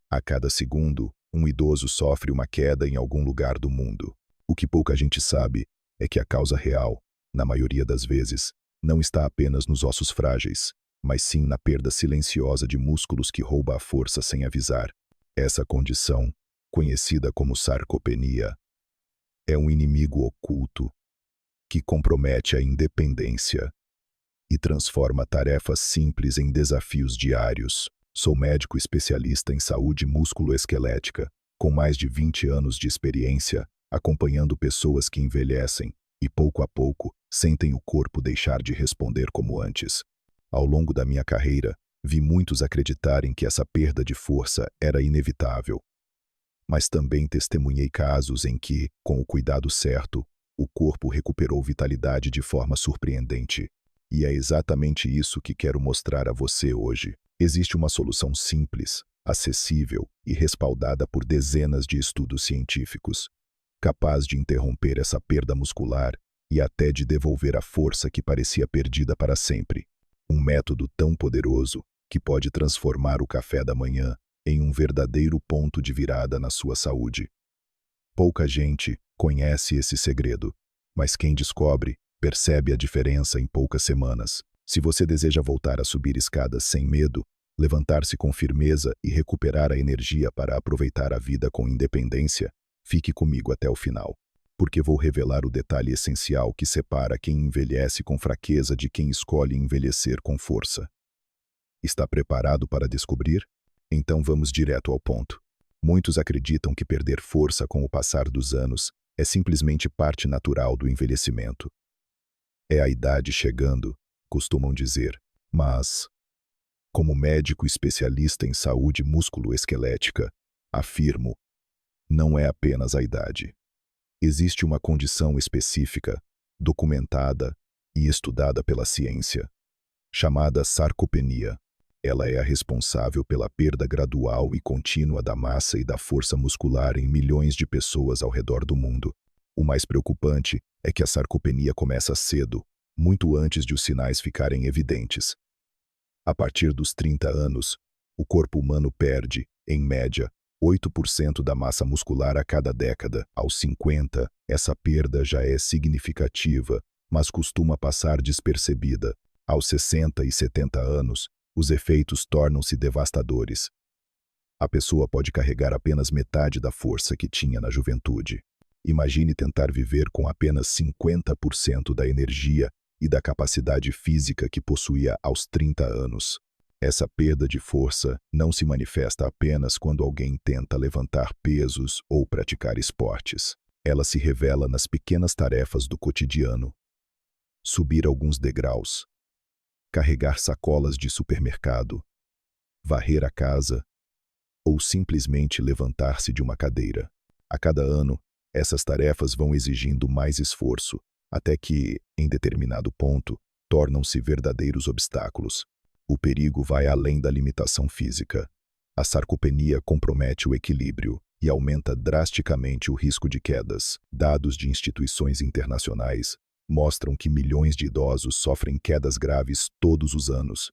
A cada segundo, um idoso sofre uma queda em algum lugar do mundo. O que pouca gente sabe é que a causa real, na maioria das vezes, não está apenas nos ossos frágeis, mas sim na perda silenciosa de músculos que rouba a força sem avisar. Essa condição, conhecida como sarcopenia, é um inimigo oculto que compromete a independência e transforma tarefas simples em desafios diários. Sou médico especialista em saúde músculo-esquelética, com mais de 20 anos de experiência, acompanhando pessoas que envelhecem e, pouco a pouco, sentem o corpo deixar de responder como antes. Ao longo da minha carreira, vi muitos acreditarem que essa perda de força era inevitável. Mas também testemunhei casos em que, com o cuidado certo, o corpo recuperou vitalidade de forma surpreendente. E é exatamente isso que quero mostrar a você hoje. Existe uma solução simples, acessível e respaldada por dezenas de estudos científicos, capaz de interromper essa perda muscular e até de devolver a força que parecia perdida para sempre. Um método tão poderoso que pode transformar o café da manhã em um verdadeiro ponto de virada na sua saúde. Pouca gente conhece esse segredo, mas quem descobre, percebe a diferença em poucas semanas. Se você deseja voltar a subir escadas sem medo, levantar-se com firmeza e recuperar a energia para aproveitar a vida com independência, fique comigo até o final, porque vou revelar o detalhe essencial que separa quem envelhece com fraqueza de quem escolhe envelhecer com força. Está preparado para descobrir? Então vamos direto ao ponto. Muitos acreditam que perder força com o passar dos anos é simplesmente parte natural do envelhecimento. É a idade chegando, costumam dizer, mas, como médico especialista em saúde músculo-esquelética, afirmo, não é apenas a idade. Existe uma condição específica, documentada e estudada pela ciência, chamada sarcopenia. Ela é a responsável pela perda gradual e contínua da massa e da força muscular em milhões de pessoas ao redor do mundo. O mais preocupante é que a sarcopenia começa cedo, muito antes de os sinais ficarem evidentes. A partir dos 30 anos, o corpo humano perde, em média, 8% da massa muscular a cada década. Aos 50, essa perda já é significativa, mas costuma passar despercebida. Aos 60 e 70 anos, os efeitos tornam-se devastadores. A pessoa pode carregar apenas metade da força que tinha na juventude. Imagine tentar viver com apenas 50% da energia e da capacidade física que possuía aos 30 anos. Essa perda de força não se manifesta apenas quando alguém tenta levantar pesos ou praticar esportes. Ela se revela nas pequenas tarefas do cotidiano. Subir alguns degraus, carregar sacolas de supermercado, varrer a casa ou simplesmente levantar-se de uma cadeira. A cada ano, essas tarefas vão exigindo mais esforço, até que, em determinado ponto, tornam-se verdadeiros obstáculos. O perigo vai além da limitação física. A sarcopenia compromete o equilíbrio e aumenta drasticamente o risco de quedas. Dados de instituições internacionais mostram que milhões de idosos sofrem quedas graves todos os anos.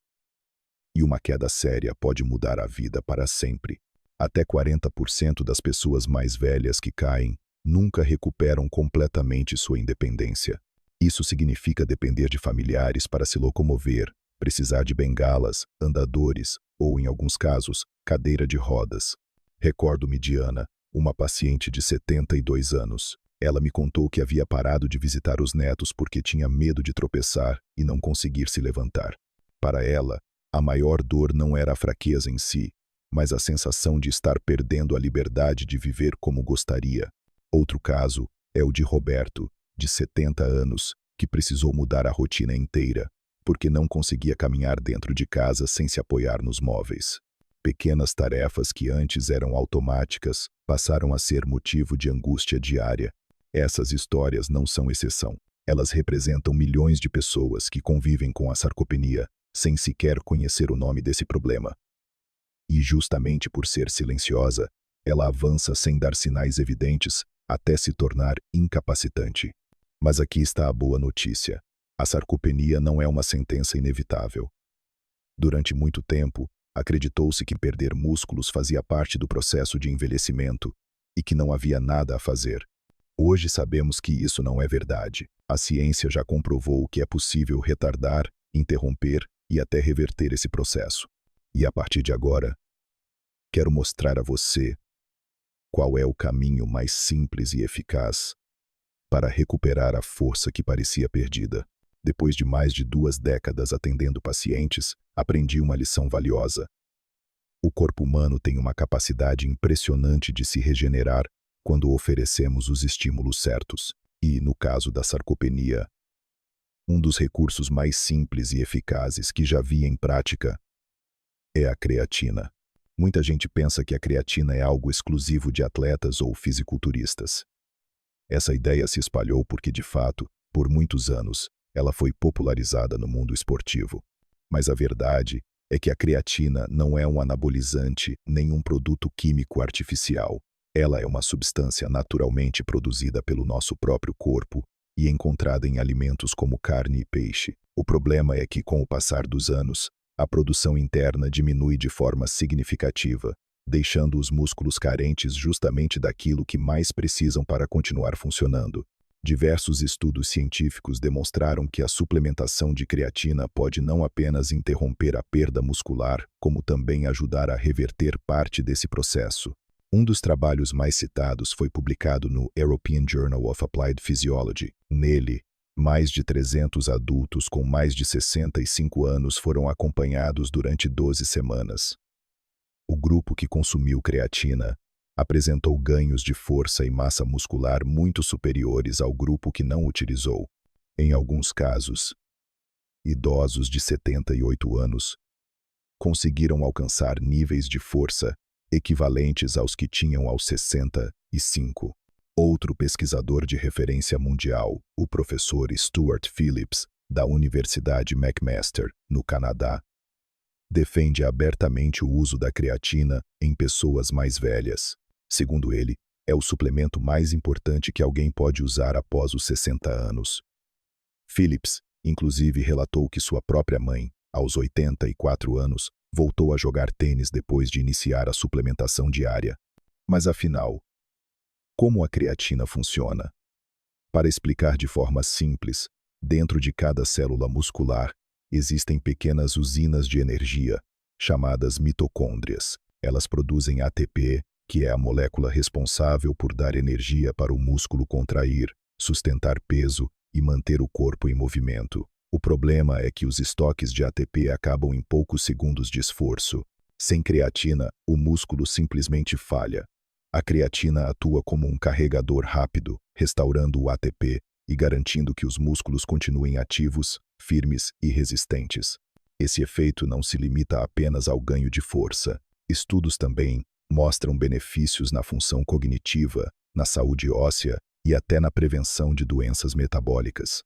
E uma queda séria pode mudar a vida para sempre. Até 40% das pessoas mais velhas que caem nunca recuperam completamente sua independência. Isso significa depender de familiares para se locomover, precisar de bengalas, andadores ou, em alguns casos, cadeira de rodas. Recordo-me de Ana, uma paciente de 72 anos. Ela me contou que havia parado de visitar os netos porque tinha medo de tropeçar e não conseguir se levantar. Para ela, a maior dor não era a fraqueza em si, mas a sensação de estar perdendo a liberdade de viver como gostaria. Outro caso é o de Roberto, de 70 anos, que precisou mudar a rotina inteira, porque não conseguia caminhar dentro de casa sem se apoiar nos móveis. Pequenas tarefas que antes eram automáticas passaram a ser motivo de angústia diária. Essas histórias não são exceção. Elas representam milhões de pessoas que convivem com a sarcopenia sem sequer conhecer o nome desse problema. E justamente por ser silenciosa, ela avança sem dar sinais evidentes até se tornar incapacitante. Mas aqui está a boa notícia. A sarcopenia não é uma sentença inevitável. Durante muito tempo, Acreditou-se que perder músculos fazia parte do processo de envelhecimento e que não havia nada a fazer. Hoje sabemos que isso não é verdade. A ciência já comprovou que é possível retardar, interromper e até reverter esse processo. E a partir de agora, quero mostrar a você qual é o caminho mais simples e eficaz para recuperar a força que parecia perdida. Depois de mais de 2 décadas atendendo pacientes, aprendi uma lição valiosa. O corpo humano tem uma capacidade impressionante de se regenerar quando oferecemos os estímulos certos. E, no caso da sarcopenia, um dos recursos mais simples e eficazes que já vi em prática é a creatina. Muita gente pensa que a creatina é algo exclusivo de atletas ou fisiculturistas. Essa ideia se espalhou porque, de fato, por muitos anos, ela foi popularizada no mundo esportivo. Mas a verdade é que a creatina não é um anabolizante nem um produto químico artificial. Ela é uma substância naturalmente produzida pelo nosso próprio corpo e encontrada em alimentos como carne e peixe. O problema é que, com o passar dos anos, a produção interna diminui de forma significativa, deixando os músculos carentes justamente daquilo que mais precisam para continuar funcionando. Diversos estudos científicos demonstraram que a suplementação de creatina pode não apenas interromper a perda muscular, como também ajudar a reverter parte desse processo. Um dos trabalhos mais citados foi publicado no European Journal of Applied Physiology. Nele, mais de 300 adultos com mais de 65 anos foram acompanhados durante 12 semanas. O grupo que consumiu creatina apresentou ganhos de força e massa muscular muito superiores ao grupo que não utilizou. Em alguns casos, idosos de 78 anos conseguiram alcançar níveis de força equivalentes aos que tinham aos 65. Outro pesquisador de referência mundial, o professor Stuart Phillips, da Universidade McMaster, no Canadá, defende abertamente o uso da creatina em pessoas mais velhas. Segundo ele, é o suplemento mais importante que alguém pode usar após os 60 anos. Phillips, inclusive, relatou que sua própria mãe, aos 84 anos, voltou a jogar tênis depois de iniciar a suplementação diária. Mas afinal, como a creatina funciona? Para explicar de forma simples, dentro de cada célula muscular existem pequenas usinas de energia, chamadas mitocôndrias. Elas produzem ATP, que é a molécula responsável por dar energia para o músculo contrair, sustentar peso e manter o corpo em movimento. O problema é que os estoques de ATP acabam em poucos segundos de esforço. Sem creatina, o músculo simplesmente falha. A creatina atua como um carregador rápido, restaurando o ATP e garantindo que os músculos continuem ativos, firmes e resistentes. Esse efeito não se limita apenas ao ganho de força. Estudos também mostram benefícios na função cognitiva, na saúde óssea e até na prevenção de doenças metabólicas.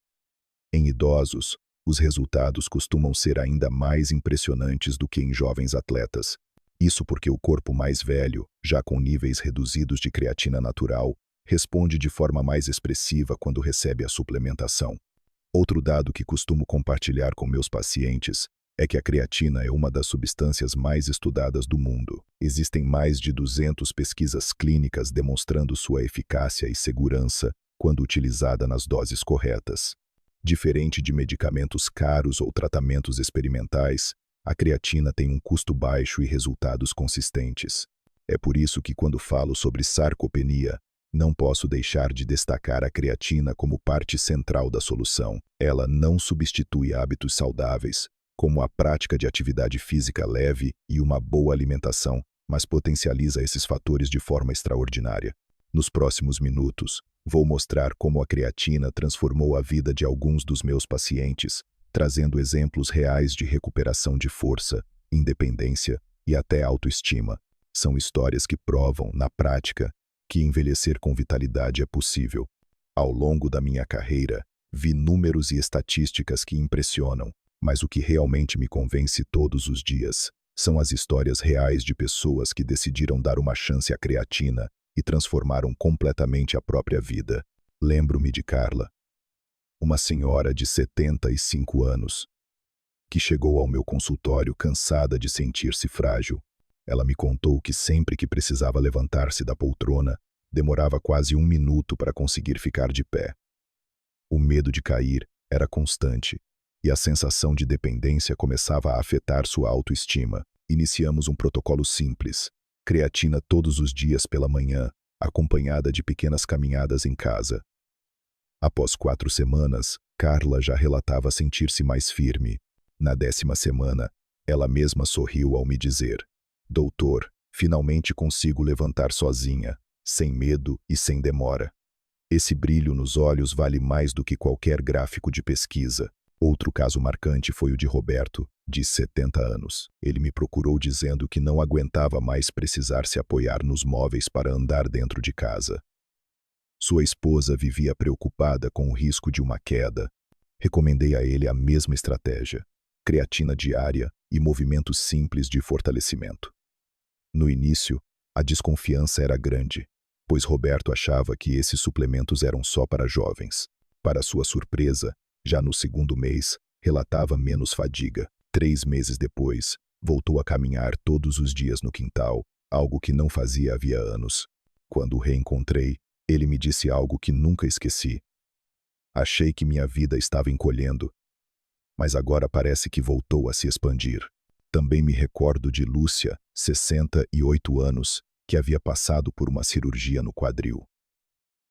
Em idosos, os resultados costumam ser ainda mais impressionantes do que em jovens atletas. Isso porque o corpo mais velho, já com níveis reduzidos de creatina natural, responde de forma mais expressiva quando recebe a suplementação. Outro dado que costumo compartilhar com meus pacientes é que a creatina é uma das substâncias mais estudadas do mundo. Existem mais de 200 pesquisas clínicas demonstrando sua eficácia e segurança quando utilizada nas doses corretas. Diferente de medicamentos caros ou tratamentos experimentais, a creatina tem um custo baixo e resultados consistentes. É por isso que, quando falo sobre sarcopenia, não posso deixar de destacar a creatina como parte central da solução. Ela não substitui hábitos saudáveis, como a prática de atividade física leve e uma boa alimentação, mas potencializa esses fatores de forma extraordinária. Nos próximos minutos, vou mostrar como a creatina transformou a vida de alguns dos meus pacientes, trazendo exemplos reais de recuperação de força, independência e até autoestima. São histórias que provam, na prática, que envelhecer com vitalidade é possível. Ao longo da minha carreira, vi números e estatísticas que impressionam, mas o que realmente me convence todos os dias são as histórias reais de pessoas que decidiram dar uma chance à creatina e transformaram completamente a própria vida. Lembro-me de Carla, uma senhora de 75 anos, que chegou ao meu consultório cansada de sentir-se frágil. Ela me contou que sempre que precisava levantar-se da poltrona, demorava quase 1 minuto para conseguir ficar de pé. O medo de cair era constante, e a sensação de dependência começava a afetar sua autoestima. Iniciamos um protocolo simples: creatina todos os dias pela manhã, acompanhada de pequenas caminhadas em casa. Após 4 semanas, Carla já relatava sentir-se mais firme. Na 10ª semana, ela mesma sorriu ao me dizer: Doutor, finalmente consigo levantar sozinha, sem medo e sem demora. Esse brilho nos olhos vale mais do que qualquer gráfico de pesquisa. Outro caso marcante foi o de Roberto, de 70 anos. Ele me procurou dizendo que não aguentava mais precisar se apoiar nos móveis para andar dentro de casa. Sua esposa vivia preocupada com o risco de uma queda. Recomendei a ele a mesma estratégia: creatina diária e movimentos simples de fortalecimento. No início, a desconfiança era grande, pois Roberto achava que esses suplementos eram só para jovens. Para sua surpresa, já no 2º mês, relatava menos fadiga. 3 meses depois, voltou a caminhar todos os dias no quintal, algo que não fazia havia anos. Quando o reencontrei, ele me disse algo que nunca esqueci: achei que minha vida estava encolhendo, mas agora parece que voltou a se expandir. Também me recordo de Lúcia, 68 anos, que havia passado por uma cirurgia no quadril.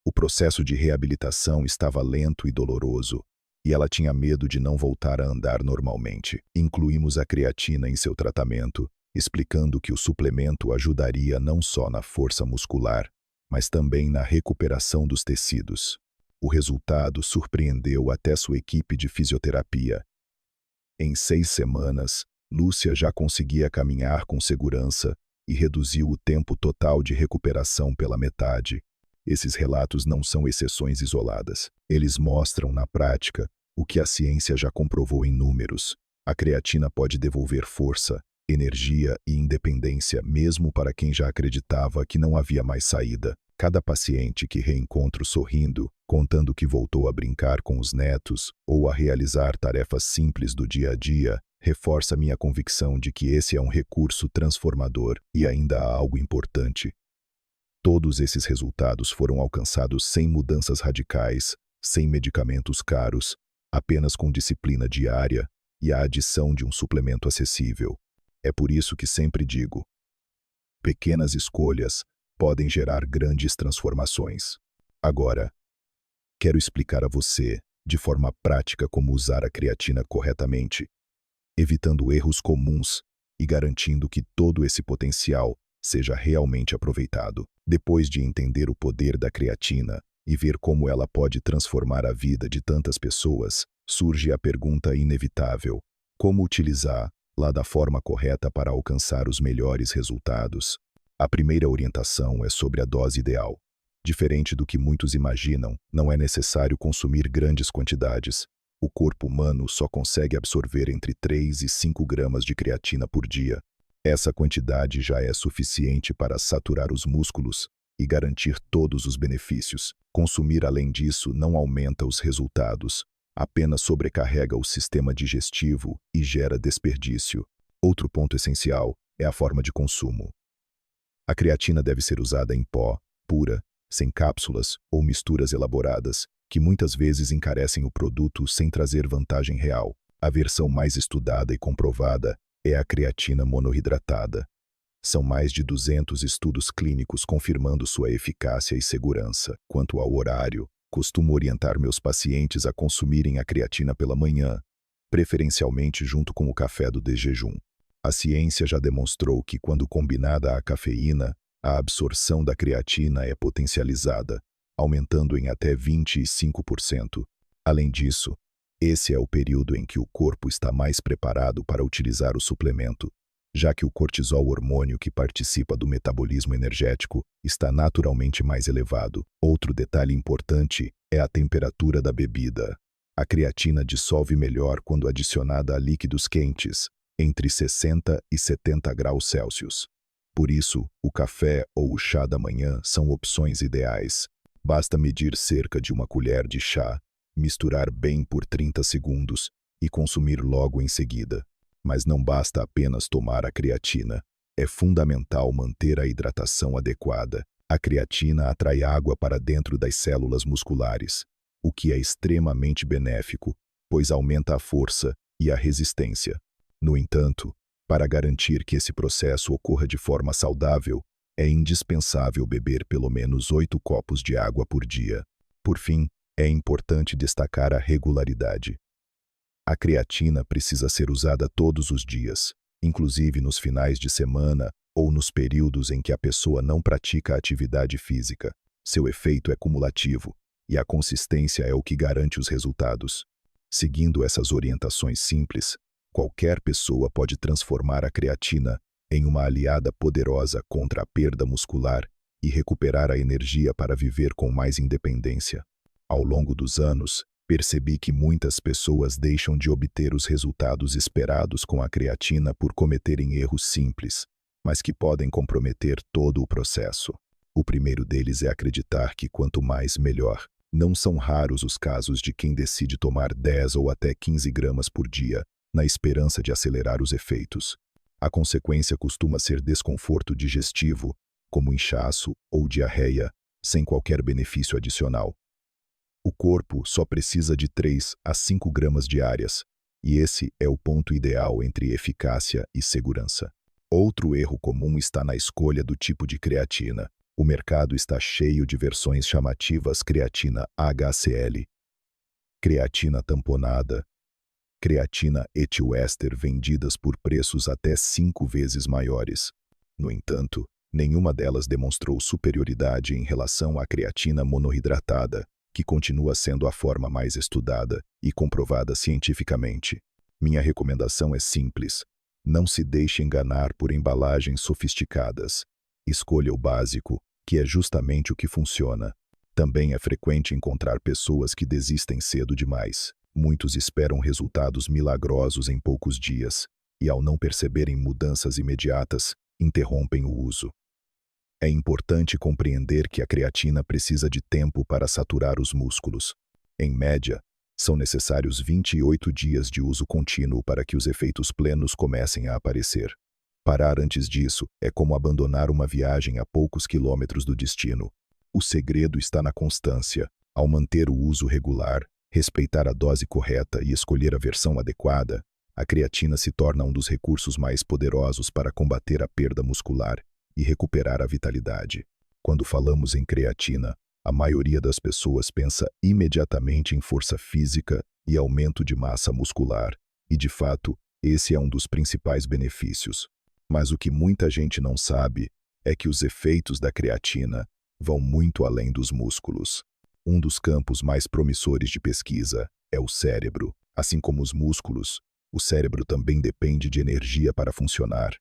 O processo de reabilitação estava lento e doloroso, e ela tinha medo de não voltar a andar normalmente. Incluímos a creatina em seu tratamento, explicando que o suplemento ajudaria não só na força muscular, mas também na recuperação dos tecidos. O resultado surpreendeu até sua equipe de fisioterapia. Em 6 semanas, Lúcia já conseguia caminhar com segurança e reduziu o tempo total de recuperação pela metade. Esses relatos não são exceções isoladas. Eles mostram, na prática, o que a ciência já comprovou em números. A creatina pode devolver força, energia e independência mesmo para quem já acreditava que não havia mais saída. Cada paciente que reencontro sorrindo, contando que voltou a brincar com os netos ou a realizar tarefas simples do dia a dia, reforça minha convicção de que esse é um recurso transformador e ainda há algo importante. Todos esses resultados foram alcançados sem mudanças radicais, sem medicamentos caros, apenas com disciplina diária e a adição de um suplemento acessível. É por isso que sempre digo: pequenas escolhas podem gerar grandes transformações. Agora, quero explicar a você, de forma prática, como usar a creatina corretamente, evitando erros comuns e garantindo que todo esse potencial seja realmente aproveitado. Depois de entender o poder da creatina e ver como ela pode transformar a vida de tantas pessoas, surge a pergunta inevitável: como utilizá-la da forma correta para alcançar os melhores resultados? A primeira orientação é sobre a dose ideal. Diferente do que muitos imaginam, não é necessário consumir grandes quantidades. O corpo humano só consegue absorver entre 3 e 5 gramas de creatina por dia. Essa quantidade já é suficiente para saturar os músculos e garantir todos os benefícios. Consumir além disso não aumenta os resultados, apenas sobrecarrega o sistema digestivo e gera desperdício. Outro ponto essencial é a forma de consumo. A creatina deve ser usada em pó, pura, sem cápsulas ou misturas elaboradas, que muitas vezes encarecem o produto sem trazer vantagem real. A versão mais estudada e comprovada é a creatina monohidratada. São mais de 200 estudos clínicos confirmando sua eficácia e segurança. Quanto ao horário, costumo orientar meus pacientes a consumirem a creatina pela manhã, preferencialmente junto com o café do jejum. A ciência já demonstrou que, quando combinada à cafeína, a absorção da creatina é potencializada, aumentando em até 25%. Além disso, esse é o período em que o corpo está mais preparado para utilizar o suplemento, já que o cortisol, hormônio que participa do metabolismo energético, está naturalmente mais elevado. Outro detalhe importante é a temperatura da bebida. A creatina dissolve melhor quando adicionada a líquidos quentes, entre 60 e 70 graus Celsius. Por isso, o café ou o chá da manhã são opções ideais. Basta medir cerca de 1 colher de chá, misturar bem por 30 segundos e consumir logo em seguida. Mas não basta apenas tomar a creatina. É fundamental manter a hidratação adequada. A creatina atrai água para dentro das células musculares, o que é extremamente benéfico, pois aumenta a força e a resistência. No entanto, para garantir que esse processo ocorra de forma saudável, é indispensável beber pelo menos 8 copos de água por dia. Por fim, é importante destacar a regularidade. A creatina precisa ser usada todos os dias, inclusive nos finais de semana ou nos períodos em que a pessoa não pratica atividade física. Seu efeito é cumulativo e a consistência é o que garante os resultados. Seguindo essas orientações simples, qualquer pessoa pode transformar a creatina em uma aliada poderosa contra a perda muscular e recuperar a energia para viver com mais independência. Ao longo dos anos, percebi que muitas pessoas deixam de obter os resultados esperados com a creatina por cometerem erros simples, mas que podem comprometer todo o processo. O primeiro deles é acreditar que quanto mais melhor. Não são raros os casos de quem decide tomar 10 ou até 15 gramas por dia, na esperança de acelerar os efeitos. A consequência costuma ser desconforto digestivo, como inchaço ou diarreia, sem qualquer benefício adicional. O corpo só precisa de 3 a 5 gramas diárias, e esse é o ponto ideal entre eficácia e segurança. Outro erro comum está na escolha do tipo de creatina. O mercado está cheio de versões chamativas creatina HCl, creatina tamponada, creatina etiwéster vendidas por preços até 5 vezes maiores. No entanto, nenhuma delas demonstrou superioridade em relação à creatina monohidratada, que continua sendo a forma mais estudada e comprovada cientificamente. Minha recomendação é simples: não se deixe enganar por embalagens sofisticadas. Escolha o básico, que é justamente o que funciona. Também é frequente encontrar pessoas que desistem cedo demais. Muitos esperam resultados milagrosos em poucos dias, e ao não perceberem mudanças imediatas, interrompem o uso. É importante compreender que a creatina precisa de tempo para saturar os músculos. Em média, são necessários 28 dias de uso contínuo para que os efeitos plenos comecem a aparecer. Parar antes disso é como abandonar uma viagem a poucos quilômetros do destino. O segredo está na constância. Ao manter o uso regular, respeitar a dose correta e escolher a versão adequada, a creatina se torna um dos recursos mais poderosos para combater a perda muscular e recuperar a vitalidade. Quando falamos em creatina, a maioria das pessoas pensa imediatamente em força física e aumento de massa muscular, e de fato, esse é um dos principais benefícios. Mas o que muita gente não sabe é que os efeitos da creatina vão muito além dos músculos. Um dos campos mais promissores de pesquisa é o cérebro. Assim como os músculos, o cérebro também depende de energia para funcionar.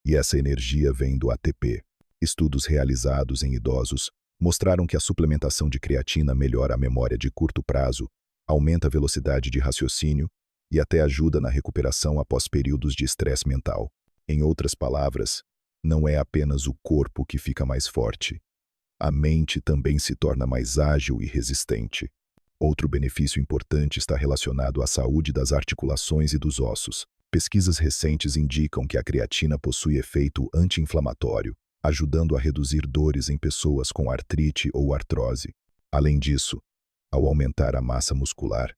E essa energia vem do ATP. Estudos realizados em idosos mostraram que a suplementação de creatina melhora a memória de curto prazo, aumenta a velocidade de raciocínio e até ajuda na recuperação após períodos de estresse mental. Em outras palavras, não é apenas o corpo que fica mais forte. A mente também se torna mais ágil e resistente. Outro benefício importante está relacionado à saúde das articulações e dos ossos. Pesquisas recentes indicam que a creatina possui efeito anti-inflamatório, ajudando a reduzir dores em pessoas com artrite ou artrose. Além disso, ao aumentar a massa muscular,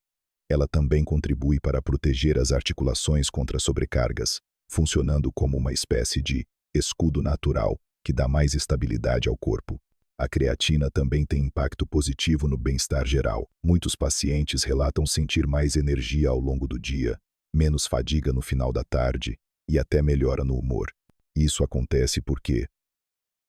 ela também contribui para proteger as articulações contra sobrecargas, funcionando como uma espécie de escudo natural que dá mais estabilidade ao corpo. A creatina também tem impacto positivo no bem-estar geral. Muitos pacientes relatam sentir mais energia ao longo do dia, menos fadiga no final da tarde e até melhora no humor. Isso acontece porque,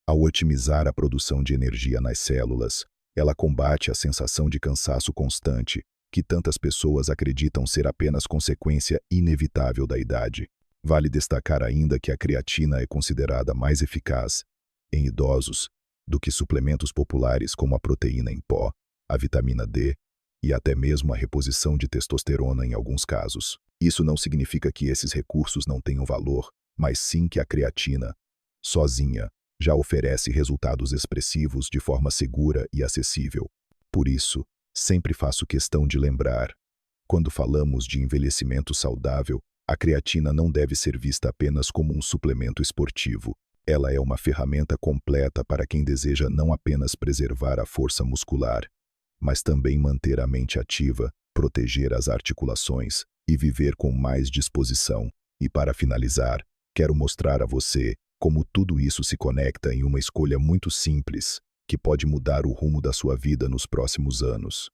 ao otimizar a produção de energia nas células, ela combate a sensação de cansaço constante, que tantas pessoas acreditam ser apenas consequência inevitável da idade. Vale destacar ainda que a creatina é considerada mais eficaz em idosos do que suplementos populares como a proteína em pó, a vitamina D e até mesmo a reposição de testosterona em alguns casos. Isso não significa que esses recursos não tenham valor, mas sim que a creatina, sozinha, já oferece resultados expressivos de forma segura e acessível. Por isso, sempre faço questão de lembrar: Quando falamos de envelhecimento saudável, a creatina não deve ser vista apenas como um suplemento esportivo. Ela é uma ferramenta completa para quem deseja não apenas preservar a força muscular, mas também manter a mente ativa, proteger as articulações e viver com mais disposição. E para finalizar, quero mostrar a você como tudo isso se conecta em uma escolha muito simples, que pode mudar o rumo da sua vida nos próximos anos.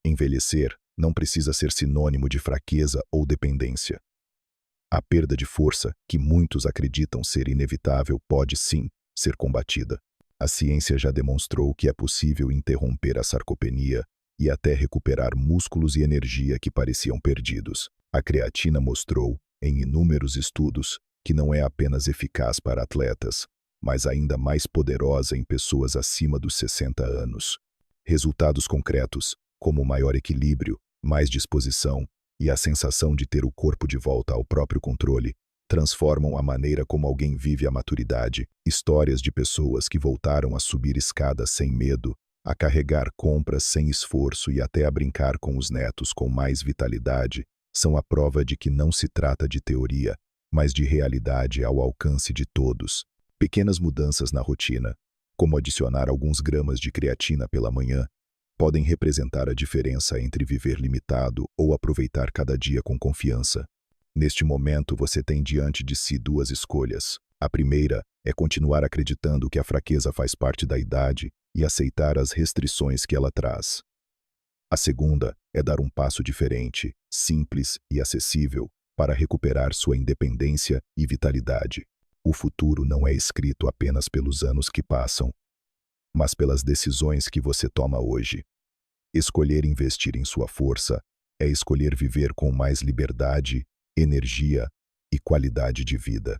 Envelhecer não precisa ser sinônimo de fraqueza ou dependência. A perda de força, que muitos acreditam ser inevitável, pode sim ser combatida. A ciência já demonstrou que é possível interromper a sarcopenia e até recuperar músculos e energia que pareciam perdidos. A creatina mostrou, em inúmeros estudos, que não é apenas eficaz para atletas, mas ainda mais poderosa em pessoas acima dos 60 anos. Resultados concretos, como maior equilíbrio, mais disposição e a sensação de ter o corpo de volta ao próprio controle, transformam a maneira como alguém vive a maturidade. Histórias de pessoas que voltaram a subir escadas sem medo, a carregar compras sem esforço e até a brincar com os netos com mais vitalidade, são a prova de que não se trata de teoria, mas de realidade ao alcance de todos. Pequenas mudanças na rotina, como adicionar alguns gramas de creatina pela manhã, podem representar a diferença entre viver limitado ou aproveitar cada dia com confiança. Neste momento, você tem diante de si duas escolhas. A primeira é continuar acreditando que a fraqueza faz parte da idade e aceitar as restrições que ela traz. A segunda é dar um passo diferente, simples e acessível, para recuperar sua independência e vitalidade. O futuro não é escrito apenas pelos anos que passam, mas pelas decisões que você toma hoje. Escolher investir em sua força é escolher viver com mais liberdade, energia e qualidade de vida.